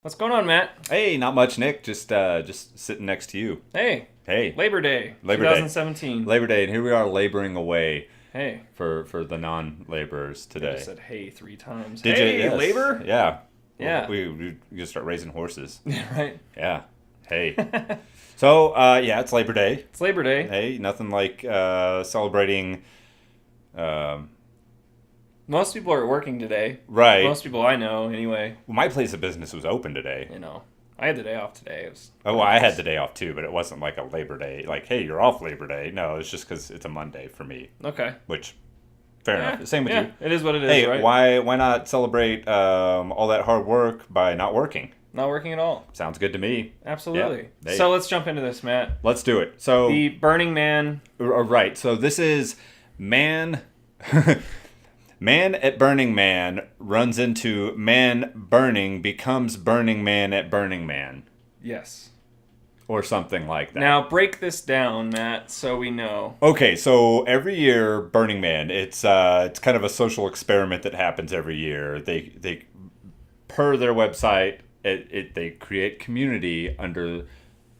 What's going on, Matt? Hey, not much, Nick. Just sitting next to you. Hey, Hey, Labor Day, Labor Day. 2017. Labor Day, and here we are laboring away Hey, for the non-laborers I today. just said hey 3 times. Did Hey, you? Yes. labor? Yeah. Yeah. We just start raising horses. Right. Yeah. Hey. So yeah, it's Labor Day. It's Labor Day. Hey, nothing like celebrating. Um, Most people are working today. right. Most people I know, anyway. Well, my place of business was open today. I had the day off today. It was Oh, well, I had the day off too, but it wasn't like a Labor Day. Like, hey, you're off Labor Day. No, it's just because it's a Monday for me. Okay. Which, fair Yeah, enough. Same with you. It is what it is, Hey, right? why not celebrate all that hard work by not working? Not working at all. Sounds good to me. Absolutely. Yeah. Hey. So let's jump into this, Matt. Let's do it. So, The Burning Man. right. So this is man. Man at Burning Man runs into man burning, becomes Burning Man at Burning Man, Yes. or something like that. Now break this down, Matt, so we know. Okay, so every year, Burning Man, it's kind of a social experiment that happens every year. They per their website, they create community under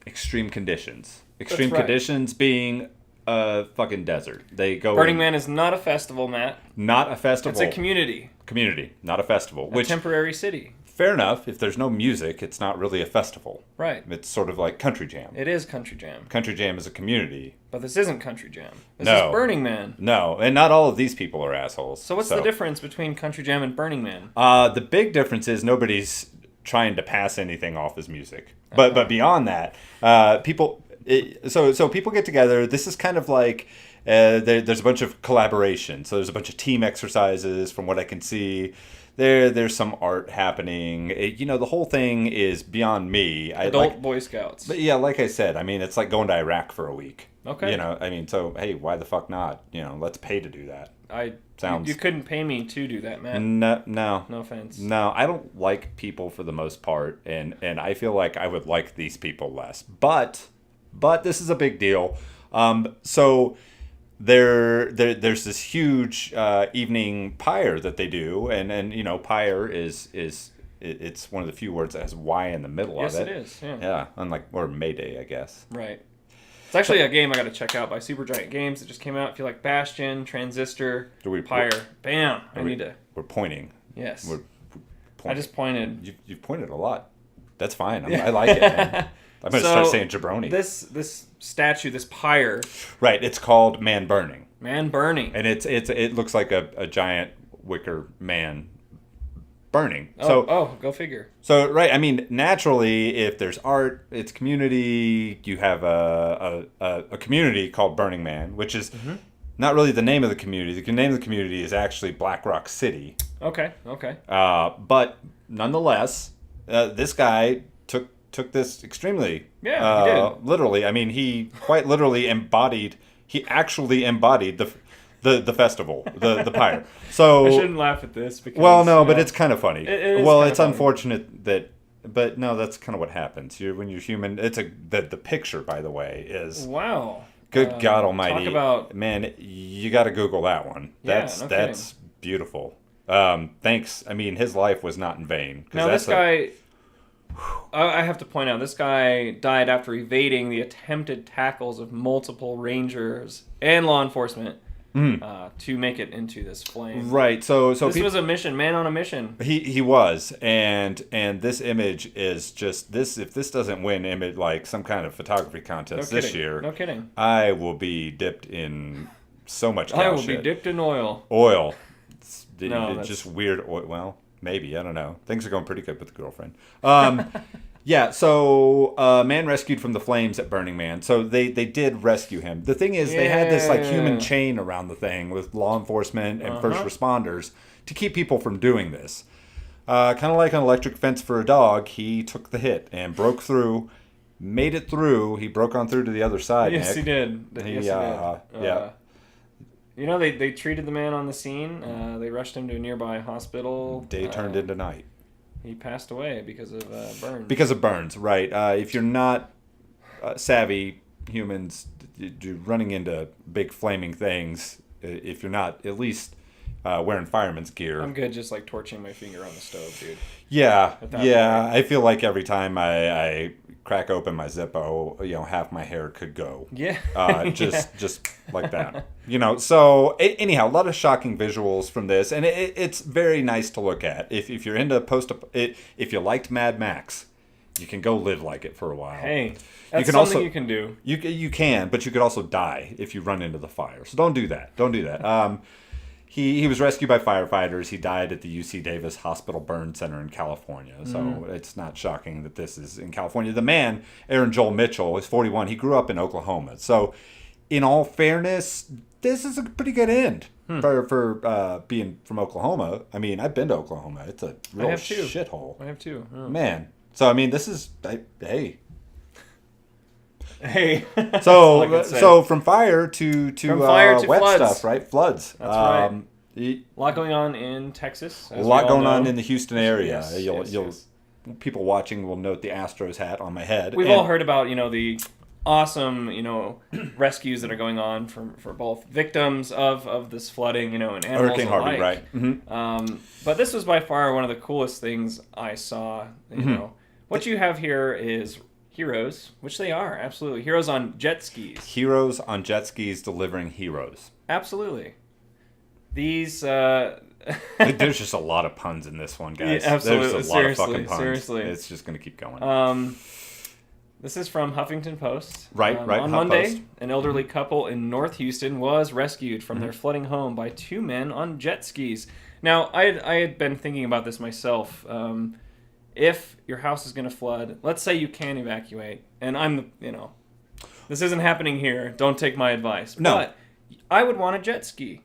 extreme conditions. Extreme right. conditions being a fucking desert. They go Burning Man is not a festival, Matt. not a festival. It's a community. Community, not a festival. A Which temporary city. fair enough. If there's no music, it's not really a festival. Right. It's sort of like Country Jam. It is Country Jam. Country Jam is a community. But this isn't Country Jam. This No. is Burning Man. No, and not all of these people are assholes. So what's the difference between Country Jam and Burning Man? The big difference is nobody's trying to pass anything off as music. But beyond that, so people get together. This is kind of like there's a bunch of collaboration. So there's a bunch of team exercises from what I can see. There's some art happening. The whole thing is beyond me. Adult Boy Scouts. But yeah, like I said, I mean, it's like going to Iraq for a week. Okay. I mean, so hey, why the fuck not? Let's pay to do that. You couldn't pay me to do that, Matt. No. No offense. No, I don't like people for the most part, and I feel like I would like these people less. But this is a big deal. So there's this huge evening pyre that they do, and pyre is it's one of the few words that has Y in the middle Yes, of it. it is. Yeah. Yeah, or Mayday, I guess. Right. It's actually a game I got to check out by Supergiant Games. It just came out. If you like Bastion, Transistor, Pyre, bam! We're pointing. Yes. We're I just pointed. You've pointed a lot. That's fine. I like it, man. I'm gonna start saying jabroni. This statue, this pyre. Right. It's called Man Burning. Man burning. And it looks like a giant wicker man burning. Go figure. So right, I mean, naturally, if there's art, it's community. You have a community called Burning Man, which is not really the name of the community. The name of the community is actually Black Rock City. Okay. But nonetheless, this guy took this extremely he did. literally. I mean, he quite literally embodied. He actually embodied the festival, the pyre. So I shouldn't laugh at this because but it's kind of funny. It is well, kinda it's funny. unfortunate that, but no, that's kind of what happens. When you're human. It's the picture, by the way, is wow. Good God Almighty. Talk about man, you got to Google that one. That's beautiful. Thanks. I mean, his life was not in vain. Now this guy. I have to point out, this guy died after evading the attempted tackles of multiple rangers and law enforcement to make it into this flame. Right. So this was a mission, man on a mission. He was, and this image is just this. If this doesn't win image like some kind of photography contest this year, no kidding, I will be dipped in so much. I will be dipped in oil. Oil. It's that's just weird oil. Well. Maybe, I don't know. Things are going pretty good with the girlfriend. Yeah, so man rescued from the flames at Burning Man. So they did rescue him. The thing is, they had this like human chain around the thing with law enforcement and first responders to keep people from doing this. Kind of like an electric fence for a dog, he took the hit and broke through, made it through. He broke on through to the other side, Yes, Nick. he did. Yes, he did. Yeah. They treated the man on the scene. They rushed him to a nearby hospital. Day turned into night. He passed away because of burns. Because of burns, right. If you're not savvy, humans running into big flaming things, if you're not at least wearing fireman's gear. I'm good just like torching my finger on the stove, dude. Yeah, At yeah. that I feel like every time I crack open my Zippo, half my hair could go. Yeah. Just like that. So anyhow, a lot of shocking visuals from this, and it's very nice to look at. If you're into if you liked Mad Max, you can go live like it for a while. Hey, that's you can something also, you can do. You can, but you could also die if you run into the fire. So don't do that. Don't do that. He was rescued by firefighters. He died at the UC Davis Hospital Burn Center in California. So it's not shocking that this is in California. The man, Aaron Joel Mitchell, is 41. He grew up in Oklahoma. So in all fairness, this is a pretty good end for being from Oklahoma. I mean, I've been to Oklahoma. It's a real shithole. I have too. Oh. Man. So, I mean, this is... Hey. Hey. So from fire to wet floods. stuff, right? Floods. That's right. A lot going on in Texas. A lot going on in the Houston area. Yes. People watching will note the Astros hat on my head. We've all heard about the awesome rescues that are going on for both victims of this flooding and animals Hurricane Harvey, alike. right? Mm-hmm. But this was by far one of the coolest things I saw. What you have here is heroes, which they are, absolutely. Heroes on jet skis. Heroes on jet skis delivering heroes. Absolutely. These... There's just a lot of puns in this one, guys. Yeah, absolutely. There's a lot of fucking puns. Seriously. It's just going to keep going. This is from Huffington Post. Right. On Monday, an elderly couple in North Houston was rescued from their flooding home by two men on jet skis. Now, I had been thinking about this myself. If your house is going to flood, let's say you can evacuate, and this isn't happening here. Don't take my advice. No. But I would want a jet ski.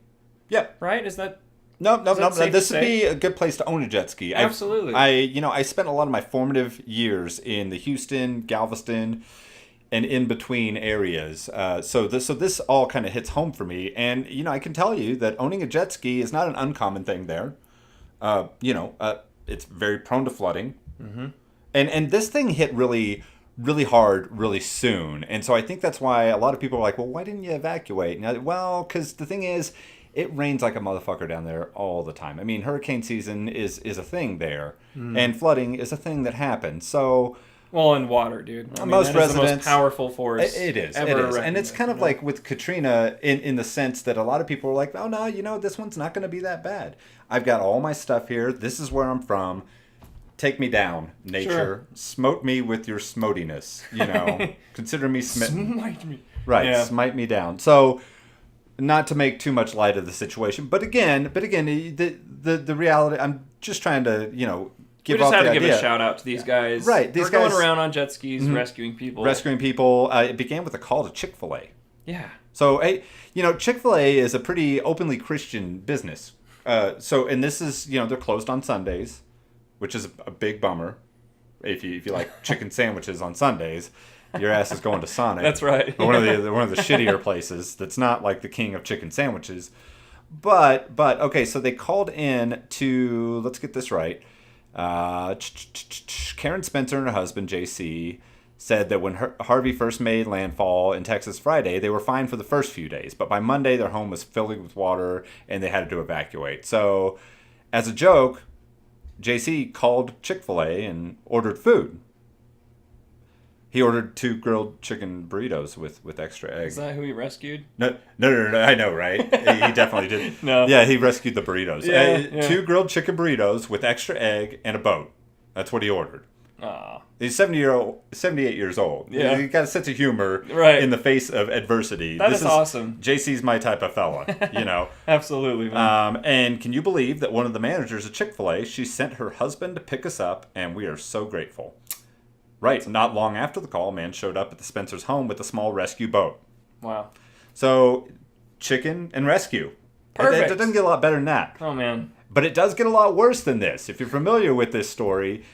Yep. Right? Is that... No. safe This to would say? be a good place to own a jet ski. Absolutely. I spent a lot of my formative years in the Houston, Galveston, and in between areas. So this all kind of hits home for me. And I can tell you that owning a jet ski is not an uncommon thing there. It's very prone to flooding. Mm-hmm. And this thing hit really, really hard, really soon. And so I think that's why a lot of people are like, well, why didn't you evacuate? Well, because the thing is, it rains like a motherfucker down there all the time. I mean, hurricane season is a thing there, and flooding is a thing that happens. So, well, and water, dude. I mean, most that is residents, the most powerful force. It is, ever and it's kind of like with Katrina in the sense that a lot of people are like, oh no, this one's not going to be that bad. I've got all my stuff here. This is where I'm from. Take me down, nature. Sure. Smote me with your smotiness. Consider me smitten. Smite me. Right, Yeah. smite me down. So, not to make too much light of the situation, but again, the reality. I'm just trying to give We off just the had to idea. give a shout out to these guys. Right, these They're going guys- around on jet skis, rescuing people. Rescuing people. It began with a call to Chick-fil-A. Yeah. So, Chick-fil-A is a pretty openly Christian business. And this is, they're closed on Sundays, which is a big bummer. If you like chicken sandwiches on Sundays, your ass is going to Sonic. That's right. Or one of the shittier places that's not like the king of chicken sandwiches. But okay, so they called in to, let's get this right. Karen Spencer and her husband JC said that when Harvey first made landfall in Texas Friday, they were fine for the first few days, but by Monday their home was filling with water and they had to evacuate. So, as a joke, JC called Chick-fil-A and ordered food. He ordered 2 grilled chicken burritos with extra egg. Is that who he rescued? No, I know, right? He definitely did. No. Yeah, he rescued the burritos. Yeah. 2 grilled chicken burritos with extra egg and a boat. That's what he ordered. Aw. He's 78 years old. Yeah. He got a sense of humor Right. in the face of adversity. That is awesome. JC's my type of fella, Absolutely, man. And can you believe that one of the managers at Chick-fil-A, she sent her husband to pick us up, and we are so grateful. Right, not long after the call, a man showed up at the Spencer's home with a small rescue boat. Wow. So, chicken and rescue. Perfect. It doesn't get a lot better than that. Oh, man. But it does get a lot worse than this. If you're familiar with this story,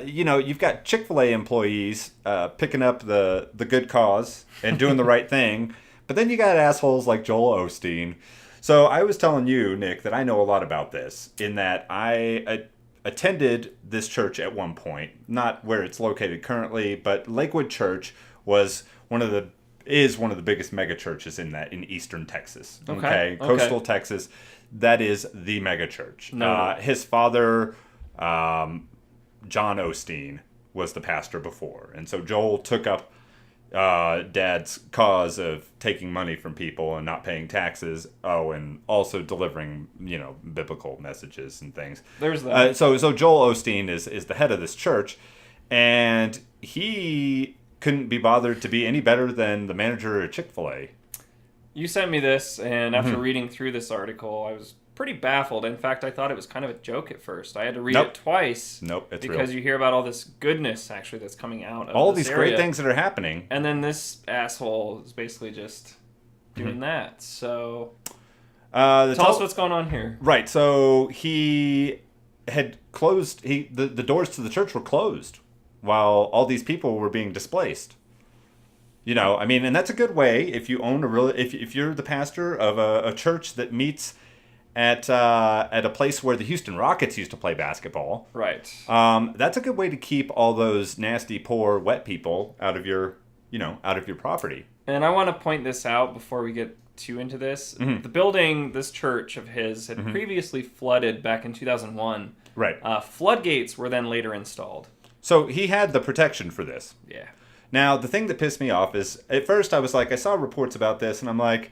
you've got Chick-fil-A employees picking up the good cause and doing the right thing. But then you got assholes like Joel Osteen. So I was telling you, Nick, that I know a lot about this in that I attended this church at one point, not where it's located currently, but Lakewood Church was one of the biggest mega churches in Eastern Texas. Okay. Coastal Texas. that is the mega church. No. His father, John Osteen, was the pastor before. And so Joel took up Dad's cause of taking money from people and not paying taxes. Oh, and also delivering, biblical messages and things. There's that. So Joel Osteen is the head of this church, and he couldn't be bothered to be any better than the manager of Chick-fil-A. You sent me this, and after reading through this article, I was pretty baffled. In fact, I thought it was kind of a joke at first. I had to read it twice. Nope, it's because real. You hear about all this goodness, actually, that's coming out of all this these area. great things that are happening. And then this asshole is basically just doing that. So, tell us what's going on here. Right, so he had closed... the doors to the church were closed while all these people were being displaced. And that's a good way if you own if you're the pastor of a church that meets at a place where the Houston Rockets used to play basketball. Right. That's a good way to keep all those nasty, poor, wet people out of your property. And I want to point this out before we get too into this. Mm-hmm. The building, this church of his, had previously flooded back in 2001. Right. Floodgates were then later installed. So he had the protection for this. Yeah. Now, the thing that pissed me off is, at first I was like, I saw reports about this, and I'm like,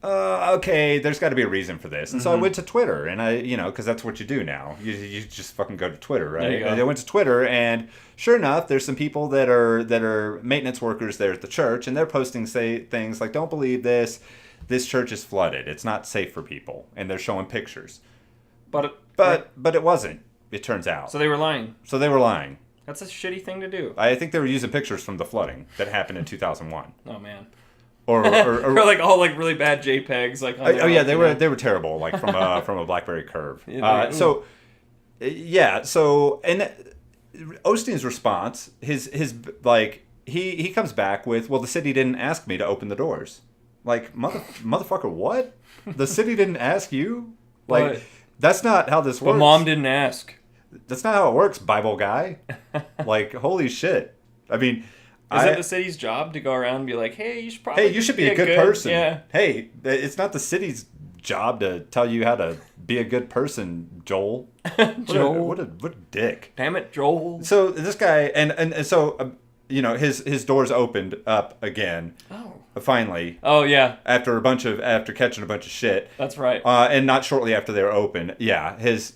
okay, there's got to be a reason for this. And so I went to Twitter, and because that's what you do now. You just fucking go to Twitter, right? There you go. And I went to Twitter, and sure enough, there's some people that are maintenance workers there at the church, and they're posting things like, don't believe this. This church is flooded. It's not safe for people. And they're showing pictures. But it wasn't, it turns out. So they were lying. So they were lying. That's a shitty thing to do. I think they were using pictures from the flooding that happened in 2001. Oh, man. Or like all like really bad JPEGs. Like they were terrible, like from a BlackBerry Curve. Yeah, So and Osteen's response, his like he comes back with, well, the city didn't ask me to open the doors. Like motherfucker, what? The city didn't ask you? Like But, that's not how this works. But mom didn't ask. That's not how it works, Bible guy. Like holy shit. I mean. Is it the city's job to go around and be like, hey, you should probably you should be a good person. Yeah. Hey, it's not the city's job to tell you how to be a good person, Joel. Joel. What a dick. Damn it, Joel. So this guy, and so, his doors opened up again. Oh. Finally. Oh, yeah. After catching a bunch of shit. That's right. And not shortly after they were open. Yeah, his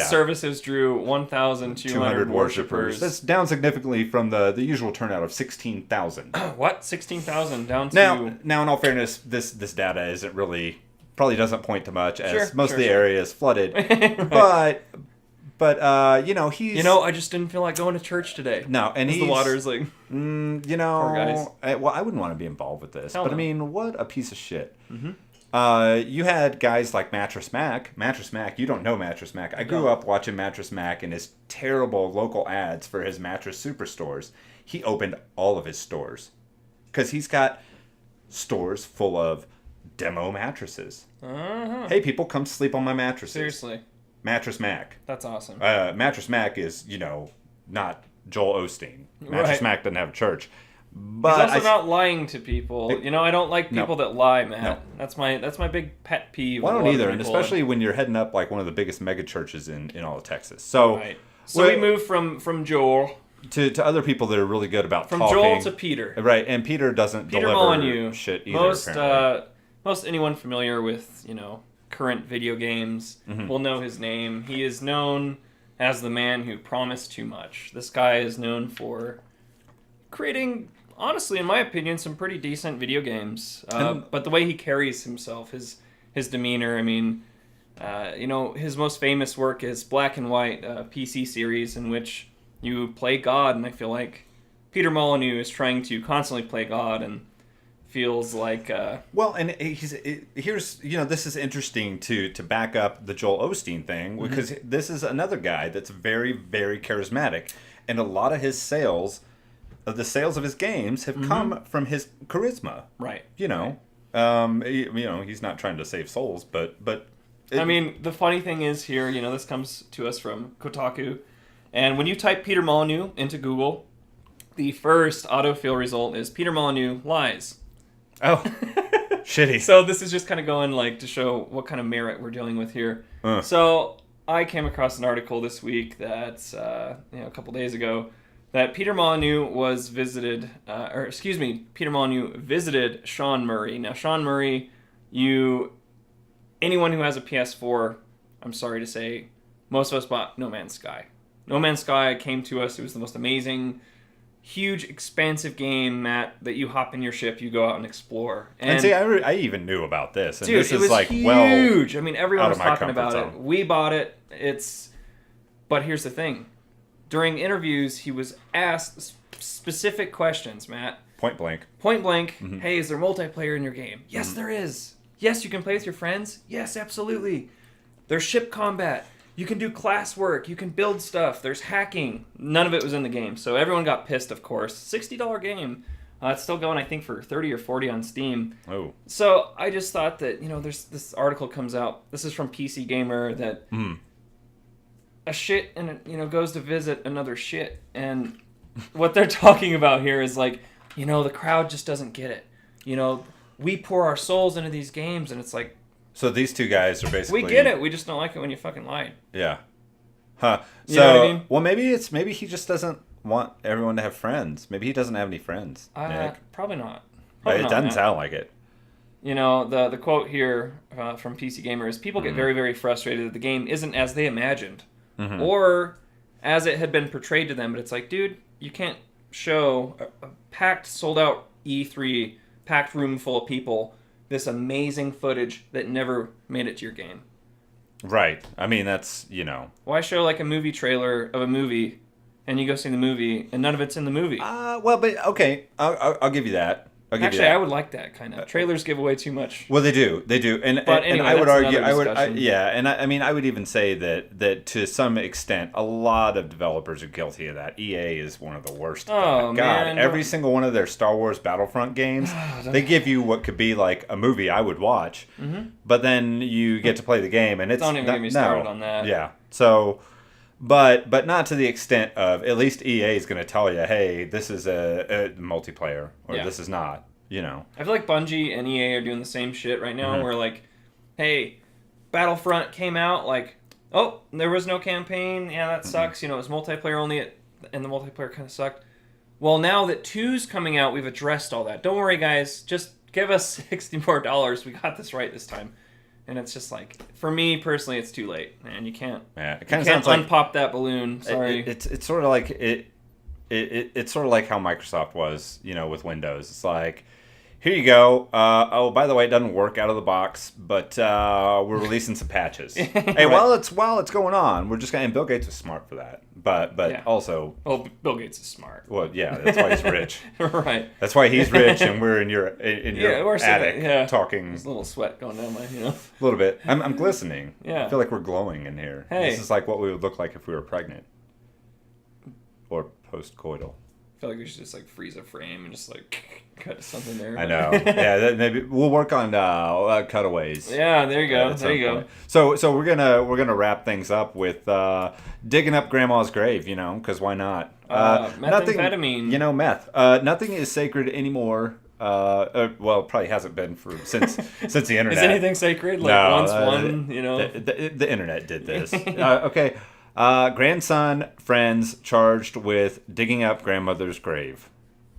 services drew 1,200 worshipers. That's down significantly from the usual turnout of 16,000. What? 16,000 down to... Now, in all fairness, this data isn't really... Probably doesn't point to much, as most of the area is flooded. Right. But he's... I just didn't feel like going to church today. No, and the water's like... poor guys. I wouldn't want to be involved with this. Hell but no. I mean, what a piece of shit. Mm-hmm. You had guys like Mattress Mac. Mattress Mac, you don't know Mattress Mac. I grew up watching Mattress Mac and his terrible local ads for his mattress superstores. He opened all of his stores because he's got stores full of demo mattresses. Uh-huh. Hey, people, come sleep on my mattresses. Seriously. Mattress Mac. That's awesome. Mattress Mac is, not Joel Osteen. Mattress Mac doesn't have a church. But he's also not lying to people. I don't like people that lie, Matt. No. That's my big pet peeve. Well, I don't either, and especially when you're heading up like one of the biggest mega churches in all of Texas. So, right. So we move from Joel to other people that are really good about from talking. Joel to Peter. Right, and Peter doesn't deliver Molyneux, shit either. Most anyone familiar with current video games will know his name. He is known as the man who promised too much. This guy is known for creating, honestly, in my opinion, some pretty decent video games. But the way he carries himself, his demeanor, I mean, his most famous work is Black and White, PC series in which you play God, and I feel like Peter Molyneux is trying to constantly play God and feels like... Well, and here's, this is interesting to back up the Joel Osteen thing, because this is another guy that's very, very charismatic, and a lot of his sales... the sales of his games have come from his charisma. Right. He's not trying to save souls, but I mean, the funny thing is here, this comes to us from Kotaku, and when you type Peter Molyneux into Google, the first autofill result is Peter Molyneux lies. Oh, Shitty. So this is just kind of going like to show what kind of merit we're dealing with here. So I came across an article this week that's a couple days ago that Peter Molyneux Peter Molyneux visited Sean Murray. Now Sean Murray, anyone who has a PS4, I'm sorry to say, most of us bought No Man's Sky. No Man's Sky came to us. It was the most amazing, huge, expansive game, Matt, that you hop in your ship, you go out and explore. And see, I even knew about this. And dude, this it is was like huge. I mean, everyone was out of my talking about comfort it. zone. We bought it. But here's the thing. During interviews, he was asked specific questions, Matt. Point blank. Mm-hmm. Hey, is there multiplayer in your game? Yes, there is. Yes, you can play with your friends. Yes, absolutely. There's ship combat. You can do class work. You can build stuff. There's hacking. None of it was in the game. So everyone got pissed, of course. $60 game. It's still going, I think, for 30 or 40 on Steam. Oh. So I just thought that, there's this article comes out. This is from PC Gamer that a shit goes to visit another shit. And what they're talking about here is like, the crowd just doesn't get it. We pour our souls into these games, and it's like, so these two guys are basically... we get it. We just don't like it when you fucking lied. Yeah. Huh. So, you know what I mean? Well, maybe he just doesn't want everyone to have friends. Maybe he doesn't have any friends, Nick. Probably not. But it doesn't sound like it. The quote here from PC Gamer is, people get very, very frustrated that the game isn't as they imagined or as it had been portrayed to them. But it's like, dude, you can't show a packed, sold-out E3, packed room full of people this amazing footage that never made it to your game. Right. I mean, that's, Why show like a movie trailer of a movie and you go see the movie and none of it's in the movie? Well, but okay, I'll give you that. Actually, I would like that kind of. Trailers give away too much. Well, they do, and I would argue, I would even say that to some extent, a lot of developers are guilty of that. EA is one of the worst. Oh, God, man. every single one of their Star Wars Battlefront games, they give you what could be like a movie I would watch, but then you get to play the game, and it's don't even get me started on that. Yeah, so. But not to the extent of, at least EA is going to tell you, hey, this is a multiplayer, or this is not, I feel like Bungie and EA are doing the same shit right now, where like, hey, Battlefront came out, like, oh, there was no campaign, yeah, that sucks, it was multiplayer only, and the multiplayer kind of sucked. Well, now that 2's coming out, we've addressed all that. Don't worry, guys, just give us $60 more, we got this right this time. And it's just like, for me personally, it's too late, man. You can't. Yeah, it kind of of unpop that balloon. Sorry. It's sort of like it's sort of like how Microsoft was, with Windows. It's like, here you go. By the way, it doesn't work out of the box, but we're releasing some patches. Hey, right. while it's going on, we're just and Bill Gates was smart for that, but also. Well, Bill Gates is smart. Well, yeah, that's why he's rich. Right. That's why he's rich, and we're in your attic talking. There's a little sweat going down my, A little bit. I'm glistening. Yeah. I feel like we're glowing in here. Hey. This is like what we would look like if we were pregnant, or post-coital. I feel like we should just like freeze a frame and just like cut something there. I know. Yeah, maybe we'll work on cutaways. Yeah, there you go. There you go. So we're gonna wrap things up with digging up Grandma's grave, because why not? Methamphetamine. Meth. Nothing is sacred anymore. Well, probably hasn't been since the internet. Is anything sacred? Like the internet did this. Okay. Grandson, friends charged with digging up grandmother's grave.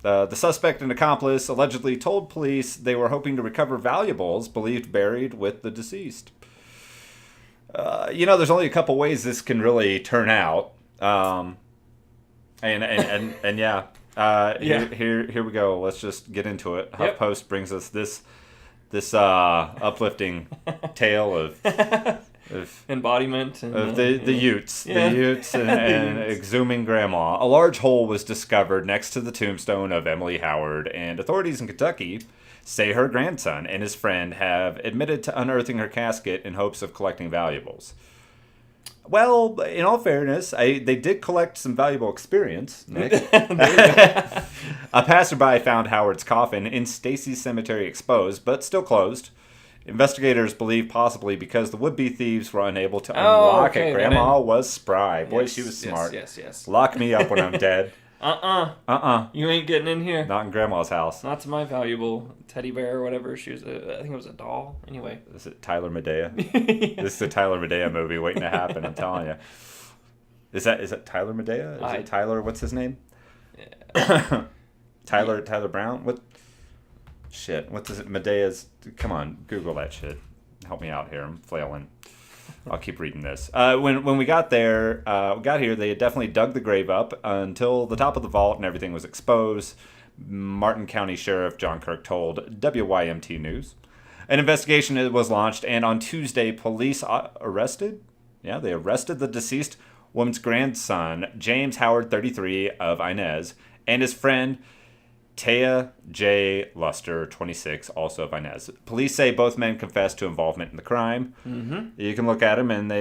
The suspect and accomplice allegedly told police they were hoping to recover valuables believed buried with the deceased. There's only a couple ways this can really turn out. Here we go. Let's just get into it. HuffPost brings us this uplifting tale of embodiment of the Utes, and exhuming grandma. A large hole was discovered next to the tombstone of Emily Howard, and authorities in Kentucky say her grandson and his friend have admitted to unearthing her casket in hopes of collecting valuables. Well, in all fairness, they did collect some valuable experience, Nick. A passerby found Howard's coffin in Stacy's Cemetery exposed, but still closed. Investigators believe possibly because the would-be thieves were unable to unlock it. Grandma was spry. Boy, she was smart. Yes. Lock me up when I'm dead. You ain't getting in here. Not in Grandma's house. Not to my valuable teddy bear or whatever. She was, I think it was a doll. Anyway. Is it Tyler Medea? Yeah. This is a Tyler Medea movie waiting to happen, I'm telling you. Is that Tyler Medea? Is it Tyler, what's his name? Yeah. Tyler Brown? What? Shit, what does it, Medea's, come on, Google that shit. Help me out here, I'm flailing. I'll keep reading this. When we got here, they had definitely dug the grave up until the top of the vault and everything was exposed. Martin County Sheriff John Kirk told WYMT News. An investigation was launched, and on Tuesday, police arrested the deceased woman's grandson, James Howard, 33, of Inez, and his friend, Taya J. Luster, 26, also of Inez. Police say both men confessed to involvement in the crime. Mm-hmm. You can look at them, and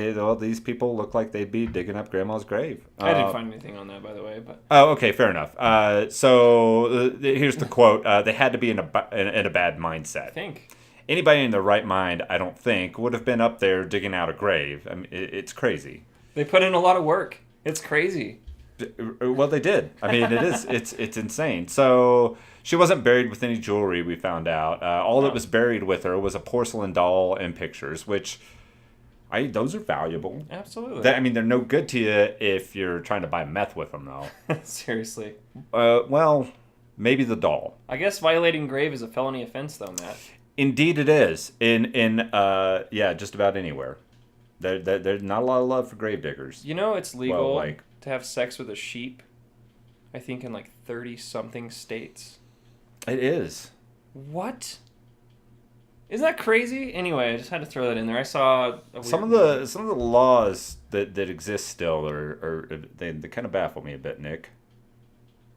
these people look like they'd be digging up Grandma's grave. I didn't find anything on that, by the way. But oh, okay, fair enough. Here's the quote. They had to be in a bad mindset. I think. Anybody in their right mind, I don't think, would have been up there digging out a grave. I mean, it's crazy. They put in a lot of work. It's crazy. Well, they did. I mean, it's insane. So she wasn't buried with any jewelry, we found out. All that was buried with her was a porcelain doll and pictures, which those are valuable. Absolutely. They're no good to you if you're trying to buy meth with them, though. Seriously. Well, maybe the doll. I guess violating grave is a felony offense, though, Matt. Indeed, it is. In just about anywhere. There's not a lot of love for grave diggers. You know, it's legal to have sex with a sheep. I think in 30-something states. It is. What? Isn't that crazy? Anyway, I just had to throw that in there. I saw some of the laws that exist still they kind of baffle me a bit, Nick.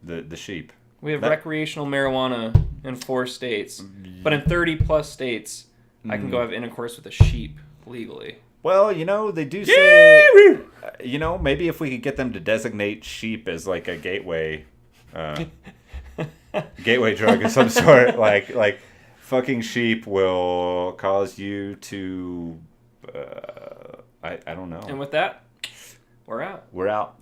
The sheep. We have recreational marijuana in 4 states, but in 30+ states, I can go have intercourse with a sheep legally. Well, they do say, maybe if we could get them to designate sheep as a gateway drug of some sort, like fucking sheep will cause you to, I don't know. And with that, we're out. We're out.